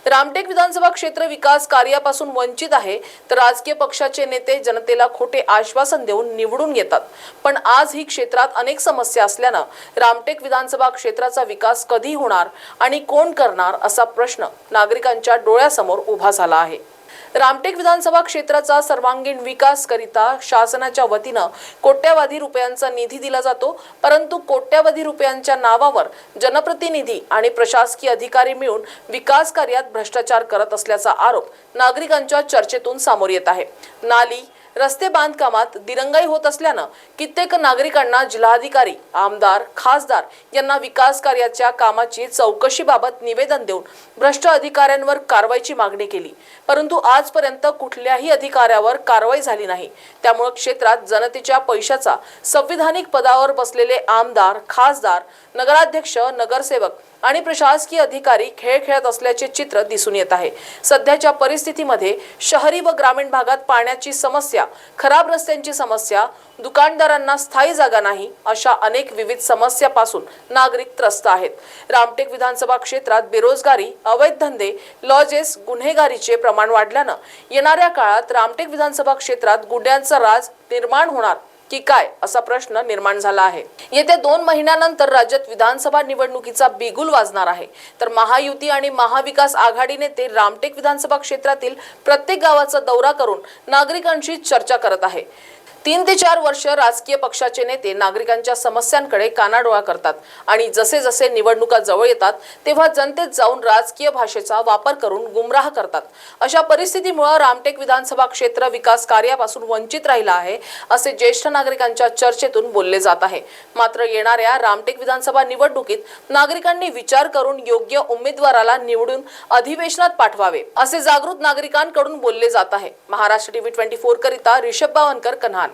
रामटेक विधानसभा क्षेत्र विकास कार्यापासून वंचित आहे, तर राजकीय पक्षाचे नेते जनतेला खोटे आश्वासन देऊन निवडून येतात। पण आज ही क्षेत्रात अनेक समस्या असल्यानं रामटेक विधानसभा क्षेत्राचा विकास कधी होणार आणि कोण करणार असा प्रश्न नागरिकांच्या डोळ्यासमोर उभा झाला आहे। रामटेक विधानसभा क्षेत्राचा सर्वांगीण विकास करिता शासनाच्या वतीनं कोट्यवधी रुपयांचा निधी दिला जातो, परंतु कोट्यवधी रुपयांच्या नावावर जनप्रतिनिधी आणि प्रशासकीय अधिकारी मिळून विकास कार्यात भ्रष्टाचार करत असल्याचा आरोप नागरिकांच्या चर्चेतून समोर येत आहे। नाली रस्ते बांधकामात दिरंगाई होत असल्यानं कित्येक नागरिकांना जिल्हाधिकारी, आमदार, खासदार यांना विकास कार्याच्या कामाची चौकशीबाबत निवेदन देऊन भ्रष्ट अधिकाऱ्यांवर कारवाईची मागणी केली, परंतु आजपर्यंत कुठल्याही अधिकाऱ्यावर कारवाई झाली नाही। त्यामुळे क्षेत्रात जनतेच्या पैशाचा संविधानिक पदावर बसलेले आमदार, खासदार, नगराध्यक्ष, नगरसेवक आणि प्रशासकीय अधिकारी खेळ खेळत असल्याचे चित्र दिसून येत आहे। सध्याच्या परिस्थितीमध्ये शहरी व ग्रामीण भागात पाण्याची समस्या, खराब रस्त्यांची समस्या, दुकानदारांना स्थायी जागा नाही अशा अनेक विविध समस्यापासून नागरिक त्रस्त आहेत। रामटेक विधानसभा क्षेत्रात बेरोजगारी, अवैध धंदे, लॉजेस, गुन्हेगारीचे प्रमाण वाढल्यानं येणाऱ्या काळात रामटेक विधानसभा क्षेत्रात गुन्ह्यांचा राज निर्माण होणार की काय असा प्रश्न निर्माण झाला आहे। येत्या 2 महिन्यानंतर राज्यात विधानसभा निवडणुकीचा बिगुल वाजणार आहे, तर महायुती आणि महाविकास आघाडी नेते रामटेक विधानसभा क्षेत्रातील प्रत्येक गावाचा दौरा करून नागरिकांशी चर्चा करत आहे। 3 ते 4 वर्ष राजकीय पक्षाचे नेते नागरिकांच्या समस्यांकडे कानाडोळा करतात आणि जसे जसे निवडणुका जवळ येतात तेव्हा जनतेत जाऊन राजकीय भाषेचा वापर करून गुमराह करतात। अशा परिस्थितीमुळे रामटेक विधानसभा क्षेत्र विकास कार्यापासून वंचित राहिला आहे असे ज्येष्ठ नागरिकांच्या चर्चेतून बोलले जात आहे। मात्र येणाऱ्या रामटेक विधानसभा निवडणुकीत नागरिकांनी विचार करून योग्य उमेदवाराला निवडून अधिवेशनात पाठवावे असे जागृत नागरिकांकडून बोलले जात आहे। महाराष्ट्र टीव्ही 24 करिता ऋषभ बावनकर, कन्हान।